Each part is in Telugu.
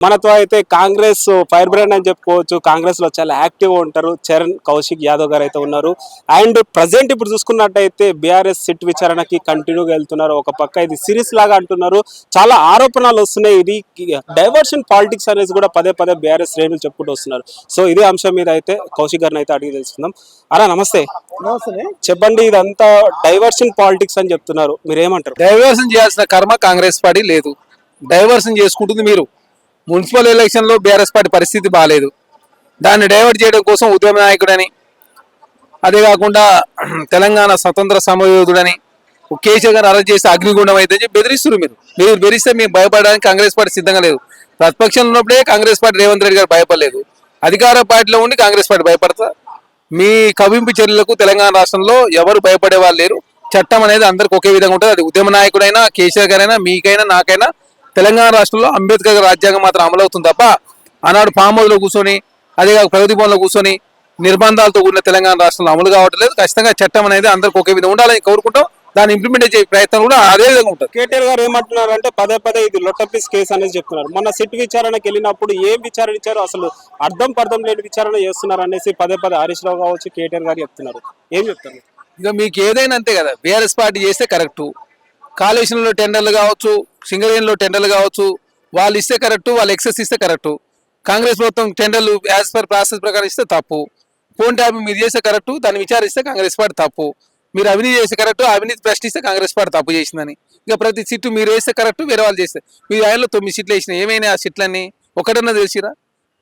మనతో అయితే కాంగ్రెస్ ఫైర్ బ్రాండ్ అని చెప్పుకోవచ్చు. కాంగ్రెస్ లో చాలా యాక్టివ్ ఉంటారు. చరణ్ కౌశిక్ యాదవ్ గారు అయితే ఉన్నారు. అండ్ ప్రజెంట్ ఇప్పుడు చూసుకున్నట్టయితే బీఆర్ఎస్ సిట్ విచారణకి కంటిన్యూగా వెళ్తున్నారు. ఒక పక్క ఇది సిరీస్ లాగా అంటున్నారు. చాలా ఆరోపణలు వస్తున్నాయి. ఇది డైవర్షన్ పాలిటిక్స్ అనేది కూడా పదే పదే బీఆర్ఎస్ శ్రేణులు చెప్పుకుంటూ వస్తున్నారు. సో ఇదే అంశం మీద అయితే కౌశిక్ గారిని అయితే అడిగి తెలుసుకుందాం. అలా నమస్తే. చెప్పండి, ఇదంతా డైవర్షన్ పాలిటిక్స్ అని చెప్తున్నారు, మీరేమంటారు? డైవర్షన్ చేయాల్సిన కర్మ కాంగ్రెస్ పార్టీ లేదు. డైవర్షన్ చేసుకుంటుంది మీరు. మున్సిపల్ ఎలక్షన్ లో బీఆర్ఎస్ పార్టీ పరిస్థితి బాగాలేదు. దాన్ని డైవర్ట్ చేయడం కోసం ఉద్యమ నాయకుడని, అదే కాకుండా తెలంగాణ స్వతంత్ర సమరయోధుడని కేసీఆర్ గారు అరెస్ట్ చేసి అగ్నిగుండం అయితే బెదిరిస్తున్నారు. మీరు బెదిరిస్తే మేము భయపడడానికి కాంగ్రెస్ పార్టీ సిద్ధంగా లేదు. ప్రతిపక్షంలో ఉన్నప్పుడే కాంగ్రెస్ పార్టీ రేవంత్ రెడ్డి గారు భయపడలేదు. అధికార పార్టీలో ఉండి కాంగ్రెస్ పార్టీ భయపడతా? మీ కవింపు చర్యలకు తెలంగాణ రాష్ట్రంలో ఎవరు భయపడే వాళ్ళు లేరు. చట్టం అనేది అందరికి ఒకే విధంగా ఉంటుంది. అది ఉద్యమ నాయకుడైనా, కేసీఆర్ గారైనా, మీకైనా, నాకైనా తెలంగాణ రాష్ట్రంలో అంబేద్కర్ రాజ్యాంగం మాత్రం అమలు అవుతుంది తప్ప ఆనాడు ఫామ్ హౌస్లో కూర్చొని, అదే కాక ప్రగతి భవన్లో కూర్చొని నిర్బంధాలతో కూడిన తెలంగాణ రాష్ట్రంలో అమలు కావట్లేదు. ఖచ్చితంగా చట్టం అనేది అందరికి ఒకే విధంగా ఉండాలని కోరుకుంటాం. దాన్ని ఇంప్లిమెంట్ చేసే ప్రయత్నం కూడా అదే విధంగా ఉంటుంది. కేటీఆర్ గారు ఏమంటున్నారు అంటే పదే పదే ఇది లొట్టపీస్ కేసు అనేది చెప్తున్నారు. మొన్న సిట్ విచారణకి వెళ్ళినప్పుడు ఏం విచారణ ఇచ్చారో అసలు అర్థం పర్థం లేని విచారణ చేస్తున్నారు అనేసి పదే పదే హరీష్ రావు కావచ్చు, కేటీఆర్ గారు చెప్తున్నారు. ఏం చెప్తారు? ఇక మీకు ఏదైనా అంతే కదా. బీఆర్ఎస్ పార్టీ చేస్తే కరెక్టు. కాళేశ్వరంలో టెండర్లు కావచ్చు, సింగరేణిలో టెండర్లు కావచ్చు, వాళ్ళు ఇస్తే కరెక్టు, వాళ్ళు ఎక్సెస్ ఇస్తే కరెక్టు. కాంగ్రెస్ ప్రభుత్వం టెండర్లు యాజ్ పర్ ప్రాసెస్ ప్రకారం ఇస్తే తప్పు. ఫోన్ ట్యాప్ మీరు చేస్తే కరెక్టు, దాన్ని విచారిస్తే కాంగ్రెస్ పార్టీ తప్పు. మీరు అవినీతి చేస్తే కరెక్టు, అవినీతి ప్రశ్నిస్తే కాంగ్రెస్ పార్టీ తప్పు చేసిందని. ఇక ప్రతి సీటు మీరు వేస్తే కరెక్టు, వేరే వాళ్ళు చేస్తే. మీరు ఆయనలో 9 సీట్లు వేసినా ఏమైనా ఆ సీట్లన్నీ ఒకటన్నా తెలిసిరా?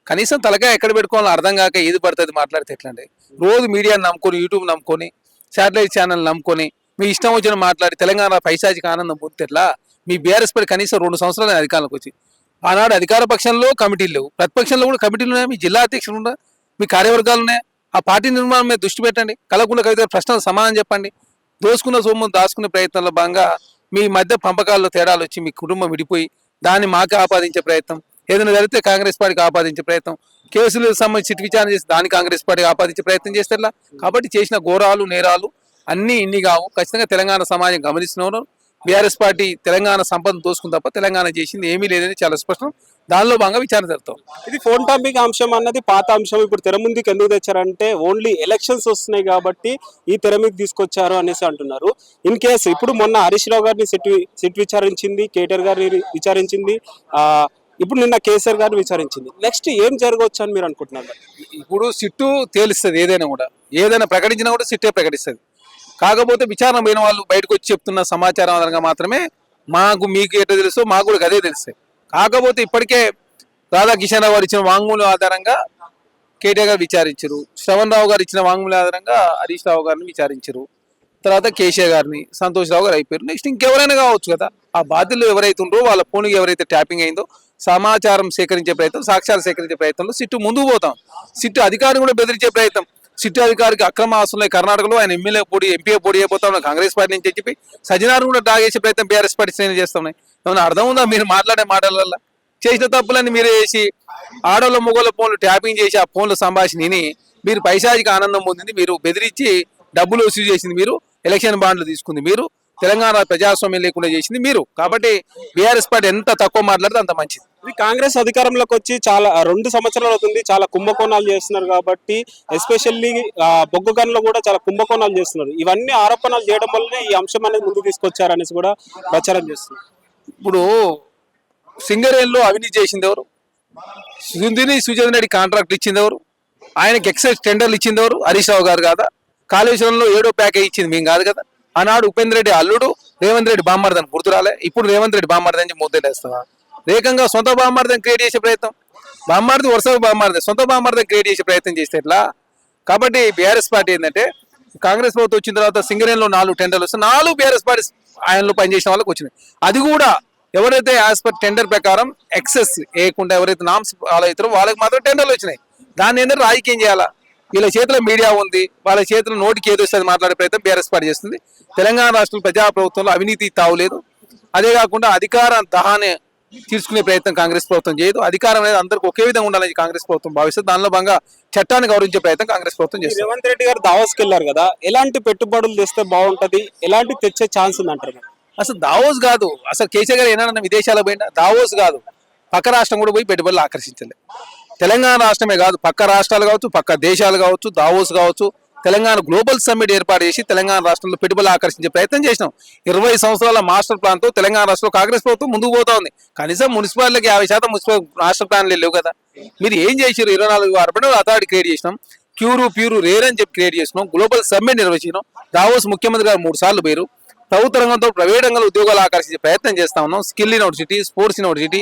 కనీసం తలకాయ ఎక్కడ పెట్టుకోవాలో అర్థం కాక ఏది పడుతుంది మాట్లాడితే ఎట్లండి? రోజు మీడియాని నమ్ముకొని, యూట్యూబ్ నమ్ముకొని, శాటిలైట్ ఛానల్ నమ్ముకొని మీ ఇష్టం వచ్చిన మాట్లాడి తెలంగాణ పైశాచిక ఆనందం పొందితే ఎట్లా? మీ బీఆర్ఎస్ పార్టీ కనీసం 2 సంవత్సరాలు అధికారంలోకి వచ్చి ఆనాడు అధికార పక్షంలో కమిటీలు లేవు, ప్రతిపక్షంలో కూడా కమిటీలు ఉన్నాయి. మీ జిల్లా అధ్యక్షులు ఉన్నాయి, మీ కార్యవర్గాలు ఉన్నాయి. ఆ పార్టీ నిర్మాణం మీద దృష్టి పెట్టండి. కలగకుండా కవిత ప్రశ్నలు సమాధానం చెప్పండి. దోసుకున్న సొమ్ము దాచుకునే ప్రయత్నంలో భాగంగా మీ మధ్య పంపకాల్లో తేడాలు వచ్చి మీ కుటుంబం విడిపోయి దాన్ని మాకే ఆపాదించే ప్రయత్నం, ఏదైనా జరిగితే కాంగ్రెస్ పార్టీకి ఆపాదించే ప్రయత్నం, కేసులకు సంబంధించి సిట్ విచారణ చేసి దాన్ని కాంగ్రెస్ పార్టీకి ఆపాదించే ప్రయత్నం చేస్తే కాబట్టి చేసిన ఘోరాలు నేరాలు అన్నీ ఇన్ని కావు. ఖచ్చితంగా తెలంగాణ సమాజం గమనిస్తున్నారు. బీఆర్ఎస్ పార్టీ తెలంగాణ సంపదను దోసుకుని తప్ప తెలంగాణ చేసింది ఏమీ లేదని చాలా స్పష్టం. దానిలో భాగంగా విచారణ జరుగుతాం. ఇది ఫోన్ టాపింగ్ అంశం అన్నది పాత అంశం. ఇప్పుడు తెర ముందుకు ఎందుకు తెచ్చారంటే ఓన్లీ ఎలక్షన్స్ వస్తున్నాయి కాబట్టి ఈ తెర మీద తీసుకొచ్చారు అనేసి అంటున్నారు. ఇన్ కేసు ఇప్పుడు మొన్న హరీష్ రావు గారిని సిట్ విచారించింది, కేటీఆర్ గారిని విచారించింది, ఇప్పుడు నిన్న కేసీఆర్ గారిని విచారించింది. నెక్స్ట్ ఏం జరగవచ్చు అని మీరు అనుకుంటున్నారు? ఇప్పుడు సిట్టు తేలుస్తుంది. ఏదైనా ప్రకటించినా కూడా సిట్టే ప్రకటిస్తుంది. కాకపోతే విచారణ పోయిన వాళ్ళు బయటకు వచ్చి చెప్తున్న సమాచారం ఆధారంగా మాత్రమే మీకు ఎట్లా తెలుసో మాకు కూడా అదే తెలుస్తాయి. కాకపోతే ఇప్పటికే రాధాకిషన్ రావు గారు ఇచ్చిన వాంగ్మూలం ఆధారంగా కేటీఆర్ గారు విచారించారు. శ్రవణ్ రావు గారు ఇచ్చిన వాంగ్మూలం ఆధారంగా హరీష్ రావు గారిని విచారించారు. తర్వాత కేసీఆర్ గారిని, సంతోష్ రావు గారు అయిపోయారు. నెక్స్ట్ ఇంకెవరైనా కావచ్చు కదా. ఆ బాధ్యులు ఎవరైతే ఉన్నారో వాళ్ళ ఫోన్కి ఎవరైతే ట్యాపింగ్ అయిందో సమాచారం సేకరించే ప్రయత్నం, సాక్ష్యాలు సేకరించే ప్రయత్నంలో సిట్టు ముందుకు పోతాం. సిట్టు అధికారిని కూడా బెదిరించే ప్రయత్నం. సిట్టు అధికారికి అక్రమ ఆస్తులు కర్ణాటకలో ఆయన ఎమ్మెల్యే ఎంపీ పోటీ అయిపోతా ఉన్నా కాంగ్రెస్ పార్టీ నుంచి చెప్పి సజ్జనారు కూడా తాగేసే ప్రయత్నం బీఆర్ఎస్ పార్టీ శ్రేణి చేస్తున్నాయి. ఏమైనా అర్థం ఉందా? మీరు మాట్లాడే మాటల చేసిన తప్పులన్నీ మీరే చేసి ఆడోళ్ళ మొగోళ్ళ ఫోన్లు ట్యాపింగ్ చేసి ఆ ఫోన్లు సంభాషణని మీరు పైశాచిక ఆనందం పొందింది మీరు, బెదిరించి డబ్బులు వసూలు చేసింది మీరు, ఎలక్షన్ బాండ్లు తీసుకుంది మీరు, తెలంగాణ ప్రజాస్వామ్యం లేకుండా చేసింది మీరు. కాబట్టి బీఆర్ఎస్ పార్టీ ఎంత తక్కువ మాట్లాడితే అంత మంచిది. ఇది కాంగ్రెస్ అధికారంలోకి వచ్చి చాలా 2 సంవత్సరాలు అవుతుంది. చాలా కుంభకోణాలు చేస్తున్నారు కాబట్టి ఎస్పెషల్లీ బొగ్గు గనులు కూడా చాలా కుంభకోణాలు చేస్తున్నారు. ఇవన్నీ ఆరోపణలు చేయడం వల్లనే ఈ అంశం అనేది ముందుకు తీసుకొచ్చారనేసి కూడా ప్రచారం చేస్తున్నారు. ఇప్పుడు సింగరేణిలో అవినీతి చేసింది ఎవరు? సుజన్ రెడ్డి కాంట్రాక్ట్ ఇచ్చింది ఎవరు? ఆయనకి ఎక్సైజ్ టెండర్లు ఇచ్చింది ఎవరు? హరీష్ రావు గారు కాదా? కాళేశ్వరంలో 7వ ప్యాకేజ్ ఇచ్చింది మేము కాదు కదా. ఆనాడు ఉపేంద్ర రెడ్డి అల్లుడు రేవంత్ రెడ్డి బామ్మర్దని గుర్తురాలే. ఇప్పుడు రేవంత్ రెడ్డి బామ్మర్దని ముద్దలేస్తావా? రేకంగా సొంత బామ్మర్దని క్రియేట్ చేసే ప్రయత్నం, బామ్మర్ది వరుస బామ్మర్ది సొంత బామ్మర్దని క్రియేట్ చేసే ప్రయత్నం చేస్తే ఎట్లా? కాబట్టి బీఆర్ఎస్ పార్టీ ఏంటంటే కాంగ్రెస్ ప్రభుత్వం వచ్చిన తర్వాత సింగరేణిలో 4 టెండర్లు వస్తే 4 బీఆర్ఎస్ పార్టీ ఆయనలో పనిచేసిన వాళ్ళకి వచ్చినాయి. అది కూడా ఎవరైతే యాజ్ పర్ టెండర్ ప్రకారం ఎక్సెస్ వేయకుండా ఎవరైతే నామ్స్ ఫాలో అవుతారో వాళ్ళకి మాత్రం టెండర్లు వచ్చినాయి. దాన్ని ఏంటంటే రాజకీయం చేయాలా? వీళ్ళ చేతిలో మీడియా ఉంది, వాళ్ళ చేతిలో నోటికి ఏదో వస్తుంది మాట్లాడే ప్రయత్నం బీఆర్ఎస్ పార్టీ చేస్తుంది. తెలంగాణ రాష్ట్రంలో ప్రజాప్రభుత్వంలో అవినీతి తావులేదు. అదే కాకుండా అధికార దహాన్ని తీసుకునే ప్రయత్నం కాంగ్రెస్ ప్రభుత్వం చేయదు. అధికారం అనేది అందరికి ఒకే విధంగా ఉండాలని కాంగ్రెస్ ప్రభుత్వం భావిస్తుంది. దానిలో భాగంగా చట్టాన్ని గౌరవించే ప్రయత్నం కాంగ్రెస్ ప్రభుత్వం చేస్తుంది. రేవంత్ రెడ్డి గారు దావోస్కి వెళ్ళారు కదా, ఎలాంటి పెట్టుబడులు తెస్తే బాగుంటది, ఎలాంటి తెచ్చే ఛాన్స్ ఉంది అంటారు? అసలు దావోస్ కాదు. అసలు కేసీఆర్ గారు ఏమన్నా విదేశాలకు పోయినా దావోస్ కాదు. పక్క రాష్ట్రం కూడా పోయి పెట్టుబడులు ఆకర్షించలే. తెలంగాణ రాష్ట్రమే కాదు, పక్క రాష్ట్రాలు కావచ్చు, పక్క దేశాలు కావచ్చు, దావోస్ కావచ్చు, తెలంగాణ గ్లోబల్ సమ్మిట్ ఏర్పాటు చేసి తెలంగాణ రాష్ట్రంలో పెట్టుబడులు ఆకర్షించే ప్రయత్నం చేసినాం. 20 సంవత్సరాల మాస్టర్ ప్లాన్ తో తెలంగాణ రాష్ట్రంలో కాంగ్రెస్ ప్రభుత్వం ముందుకు పోతా ఉంది. కనీసం మున్సిపాలిటీకి 50% మున్సిపల్ మాస్టర్ ప్లాన్లు లేవు కదా. మీరు ఏం చేసారు? 24 అర్బన్ అథారిటీ క్రియేట్ చేసినాం, ప్యూరు రేర్ అని చెప్పి క్రియేట్ చేసినాం, గ్లోబల్ సమ్మిట్ నిర్వహించినాం, దావోస్ ముఖ్యమంత్రి గారు 3 సార్లు పోయారు. ప్రభుత్వ రంగంతో ప్రైవేట్ రంగంలో ఉద్యోగాలు ఆకర్షించే ప్రయత్నం చేస్తా ఉన్నాం. Skill university, sports university,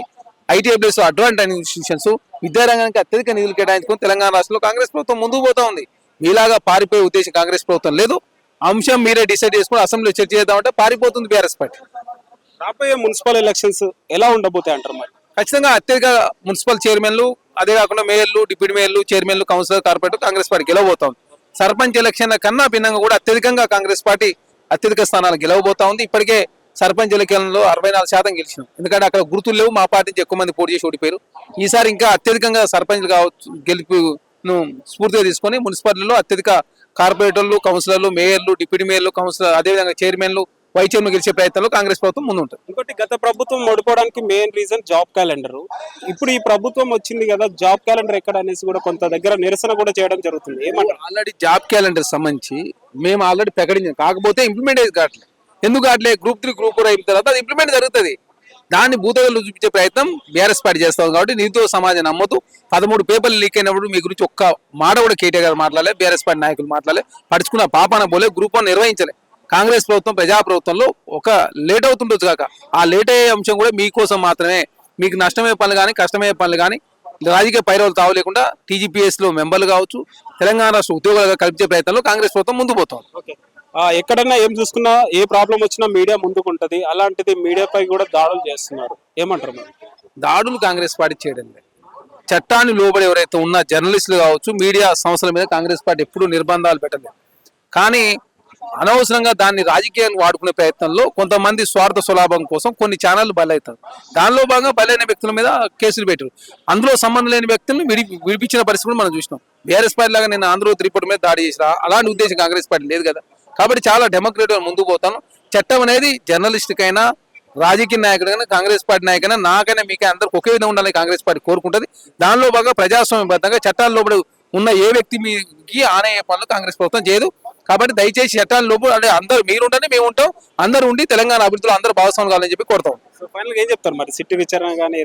ITI plus, advance institutions, విద్యారంగానికి అత్యధిక నిధులు కేటాయించుకొని తెలంగాణ రాష్ట్రంలో కాంగ్రెస్ ప్రభుత్వం ముందుకు పోతా ఉంది. మీలాగా పారిపోయే ఉద్దేశం కాంగ్రెస్ ప్రభుత్వం లేదు. అంశం మీరే డిసైడ్ చేసుకుని అసెంబ్లీలో చర్చ చేద్దామంటే పారిపోతుంది బీఆర్ఎస్ పార్టీ. రాబోయే మున్సిపల్ ఎలక్షన్స్ ఎలా ఉండబోతాయి అంటారు మరి? ఖచ్చితంగా అత్యధిక మున్సిపల్ చైర్మన్లు, అదే కాకుండా మేయర్లు, డిప్యూటీ మేయర్లు, చైర్మన్లు, కౌన్సిలర్, కార్పొరేటర్ కాంగ్రెస్ పార్టీ గెలవబోతా ఉంది. సర్పంచ్ ఎలక్షన్ల కన్నా భిన్నంగా కూడా అత్యధికంగా కాంగ్రెస్ పార్టీ అత్యధిక స్థానాలు గెలవబోతా ఉంది. ఇప్పటికే సర్పంచ్ ఎన్నికల్లో 64% గెలిచినాం. ఎందుకంటే అక్కడ గుర్తులు లేవు, మా పార్టీ నుంచి ఎక్కువ మంది పోటీ చేసి ఓడిపోయారు. ఈసారి ఇంకా అత్యధికంగా సర్పంచ్లు కావచ్చు గెలుపును స్ఫూర్తిగా తీసుకొని మున్సిపాలిటీలో అత్యధిక కార్పొరేటర్లు, కౌన్సిలర్లు, మేయర్లు, డిప్యూటీ మేయర్లు, కౌన్సిలర్, అదేవిధంగా చైర్మన్లు, వైస్ చైర్మన్ గెలిచే ప్రయత్నంలో కాంగ్రెస్ ప్రభుత్వం ముందుంటుంది. ఇంకోటి, గత ప్రభుత్వం ఓడిపోవడానికి మెయిన్ రీజన్ జాబ్ క్యాలెండర్. ఇప్పుడు ఈ ప్రభుత్వం వచ్చింది కదా, జాబ్ క్యాలెండర్ ఎక్కడ అనేసి కూడా కొంత దగ్గర నిరసన కూడా చేయడం జరుగుతుంది. ఏమంటారు? ఆల్రెడీ జాబ్ క్యాలెండర్ సంబంధించి మేము ఆల్రెడీ ప్రకటించాం, కాకపోతే ఇంప్లిమెంట్ అయ్యేది కావట్లేదు. ఎందుకు కావట్లేదు? గ్రూప్ 3, గ్రూప్ 4 అయిన తర్వాత అది ఇంప్లిమెంట్ జరుగుతుంది. దాన్ని భూతగలు చూపించే ప్రయత్నం బీఆర్ఎస్ పార్టీ చేస్తాం. కాబట్టి నీతో సమాజం నమ్మదు. 13 పేపర్లు లీక్ అయినప్పుడు మీ గురించి ఒక్క మాట కూడా కేటీఆర్ గారు మాట్లాడలే, బీఆర్ఎస్ పార్టీ నాయకులు మాట్లాడలే, పడుచుకున్న పాపాన పోలే, గ్రూప్ 1 నిర్వహించలే. కాంగ్రెస్ ప్రభుత్వం ప్రజాప్రభుత్వంలో ఒక లేట్ అవుతుండొచ్చు కాక, ఆ లేట్ అయ్యే అంశం కూడా మీకోసం మాత్రమే. మీకు నష్టమయ్యే పనులు కానీ, కష్టమయ్యే పనులు కానీ, రాజకీయ పైరవులు తావలేకుండా టీజీపీఎస్ లో మెంబర్లు కావచ్చు, తెలంగాణ రాష్ట్ర ఉద్యోగాలుగా కల్పించే ప్రయత్నంలో కాంగ్రెస్ ప్రభుత్వం ముందు పోతుంది. ఎక్కడన్నా ఏం చూసుకున్నా, ఏ ప్రాబ్లం వచ్చినా మీడియా ముందుకుంటది. అలాంటిది మీడియాపై కూడా దాడులు చేస్తున్నారు. ఏమంటారు మరి? దాడులు కాంగ్రెస్ పార్టీ చేయడం లేదు. చట్టాన్ని లోబడి ఎవరైతే ఉన్న జర్నలిస్టులు కావచ్చు, మీడియా సంస్థల మీద కాంగ్రెస్ పార్టీ ఎప్పుడూ నిర్బంధాలు పెట్టలేదు. కానీ అనవసరంగా దాన్ని రాజకీయాలు వాడుకునే ప్రయత్నంలో కొంతమంది స్వార్థ స్వలాభం కోసం కొన్ని ఛానళ్లు బలవుతారు. దానిలో భాగంగా బలైన వ్యక్తుల మీద కేసులు పెట్టారు. అందులో సంబంధం లేని వ్యక్తులను విడిపించిన పరిస్థితులు మనం చూసినాం. బీఆర్ఎస్ పార్టీ లాగా నేను ఆంధ్ర త్రిపుర మీద దాడి చేసిన అలాంటి ఉద్దేశం కాంగ్రెస్ పార్టీ లేదు కదా. కాబట్టి చాలా డెమోక్రటిక్ ముందుకు పోతాను. చట్టం అనేది జర్నలిస్టుకైనా, రాజకీయ నాయకుడికైనా, కాంగ్రెస్ పార్టీ నాయకైనా, నాకైనా మీకే అందరికి ఒకే విధంగా ఉండాలని కాంగ్రెస్ పార్టీ కోరుకుంటుంది. దానిలో భాగంగా ప్రజాస్వామ్యబద్ధంగా చట్టాల లోపల ఉన్న ఏ వ్యక్తి మీకి ఆనయ్యే పనులు కాంగ్రెస్ ప్రభుత్వం చేయదు. కాబట్టి దయచేసి చట్టాల లోపల అంటే అందరూ మీరుంటేనే మేము ఉంటాం, అందరూ ఉండి తెలంగాణ అభివృద్ధిలో అందరూ భాగస్వామ్యం కావాలని చెప్పి కోరుతాం. సో ఫైనల్ ఏం చెప్తారు మరి? సిట్టి విచారణ కానీ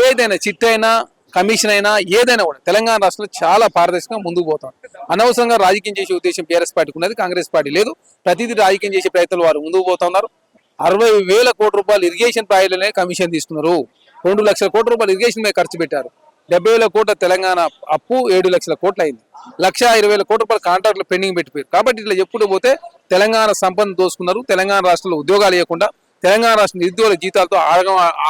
ఏదైనా చిట్ అయినా, కమిషన్ అయినా, ఏదైనా కూడా తెలంగాణ రాష్ట్రంలో చాలా పారదర్శకంగా ముందుకు పోతాం. అనవసరంగా రాజకీయం చేసే ఉద్దేశం బీఆర్ఎస్ పార్టీకి ఉన్నది, కాంగ్రెస్ పార్టీ లేదు. ప్రతిదీ రాజకీయం చేసే ప్రయత్నాలు వారు ముందుకు పోతున్నారు. 60,000 కోట్ల రూపాయలు ఇరిగేషన్ ప్రాజెక్టులనే కమిషన్ తీసుకున్నారు. 2 లక్షల కోట్ల రూపాయలు ఇరిగేషన్ మీద ఖర్చు పెట్టారు. 70,000 కోట్ల తెలంగాణ అప్పు 7 లక్షల కోట్లు అయింది. 1,20,000 కోట్ల రూపాయల కాంట్రాక్టులు పెండింగ్ పెట్టిపోయారు. కాబట్టి ఇట్లా చెప్పుకుంటూ పోతే తెలంగాణ సంపద దోసుకున్నారు. తెలంగాణ రాష్ట్రంలో ఉద్యోగాలు ఇవ్వకుండా తెలంగాణ రాష్ట్ర నిరుద్యోగుల జీతాలతో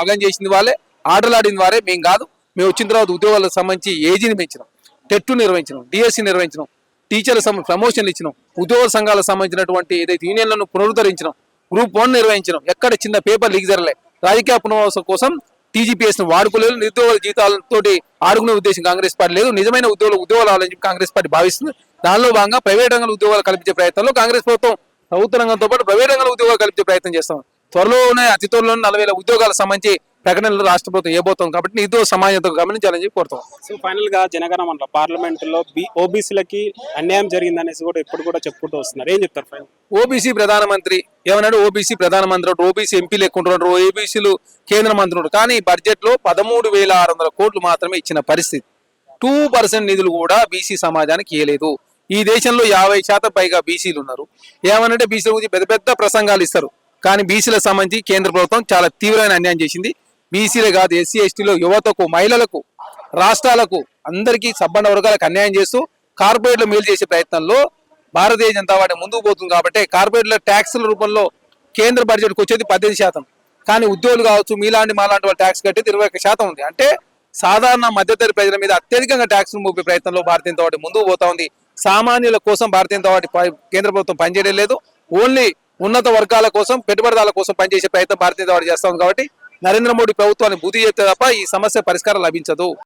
ఆగం చేసింది వాళ్ళే, ఆటలాడింది వారే, మేము కాదు. మేము వచ్చిన తర్వాత ఉద్యోగాలకు సంబంధించి ఏజీని పెంచినాం, టెట్ నిర్వహించినాం, డిఎస్సి నిర్వహించినాం, టీచర్ల ప్రమోషన్లు ఇచ్చినాం, ఉద్యోగ సంఘాలకు సంబంధించినటువంటి ఏదైతే యూనియన్లను పునరుద్ధరించినాం, గ్రూప్ 1 నిర్వహించినాం. ఎక్కడ చిన్న పేపర్ లీక్ జరగలే. రాజకీయ పునరావాసం కోసం టీజీపీఎస్ ను వాడుకోలేదు. నిరుద్యోగుల జీతాలతో ఆడుకునే ఉద్దేశం కాంగ్రెస్ పార్టీ లేదు. నిజమైన ఉద్యోగాలు రావాలని చెప్పి కాంగ్రెస్ పార్టీ భావిస్తుంది. దానిలో భాగంగా ప్రైవేట్ రంగంలో ఉద్యోగాలు కల్పించే ప్రయత్నంలో కాంగ్రెస్ ప్రభుత్వం ప్రభుత్వ రంగంతో పాటు ప్రైవేట్ రంగంలో ఉద్యోగాలు కల్పించే ప్రయత్నం చేస్తాం. త్వరలోనే అతి త్వరలోనే 40,000 ఉద్యోగాలకు సంబంధించి ప్రకటనలు రాష్ట్ర ప్రభుత్వం ఇవ్వబోతాం. కాబట్టి నిరుద్యోగ సమాజంతో గమనించాలని చెప్పి కోరుతాం. సో ఫైనల్ గా జనగణమన పార్లమెంట్ లో ఓబీసీలకి అన్యాయం జరిగిందనేసి కూడా ఇప్పుడు కూడా చెప్పుకుంటూ వస్తున్నారు. ఏం చెప్తారు ఫైనల్? ఓబీసీ ప్రధానమంత్రి ఏమన్నాడు? ఓబీసీ ప్రధానమంత్రి, ఓబీసీ ఎంపీలు ఎక్కుంటున్నారు, ఓబీసీలు కేంద్ర మంత్రులు. కానీ బడ్జెట్ లో 13,600 కోట్లు మాత్రమే ఇచ్చిన పరిస్థితి. 2% నిధులు కూడా బీసీ సమాజానికి ఇవ్వలేదు. ఈ దేశంలో 50% పైగా బీసీలు ఉన్నారు. ఏమనంటే బీసీల గురించి పెద్ద పెద్ద ప్రసంగాలు ఇస్తారు. కానీ బీసీలకు సంబంధించి కేంద్ర ప్రభుత్వం చాలా తీవ్రమైన అన్యాయం చేసింది. బీసీలే కాదు, ఎస్సీ ఎస్టీలో యువతకు, మహిళలకు, రాష్ట్రాలకు, అందరికీ సబ్బండ వర్గాలకు అన్యాయం చేస్తూ కార్పొరేట్లు మేలు చేసే ప్రయత్నంలో భారతీయ జనతా పార్టీ ముందుకు పోతుంది. కాబట్టి కార్పొరేట్ల ట్యాక్సుల రూపంలో కేంద్ర బడ్జెట్కి వచ్చేది 18%. కానీ ఉద్యోగులు కావచ్చు, మాలాంటి వాళ్ళు ట్యాక్స్ కట్టేది 21% ఉంది. అంటే సాధారణ మధ్యతరగతి ప్రజల మీద అత్యధికంగా ట్యాక్సులు మోపే ప్రయత్నంలో భారతీయ జనతా పార్టీ ముందుకు పోతా ఉంది. సామాన్యుల కోసం భారతీయ జనతా పార్టీ కేంద్ర ప్రభుత్వం పనిచేయడం లేదు. ఓన్లీ ఉన్నత వర్గాల కోసం, పెట్టుబడిదారుల కోసం పనిచేసే ప్రయత్నం భారతీయ జనతా పార్టీ చేస్తా ఉంది. కాబట్టి నరేంద్ర మోడీ ప్రభుత్వాన్ని బుద్ధి చెప్తే తప్ప ఈ సమస్య పరిష్కారం లభించదు.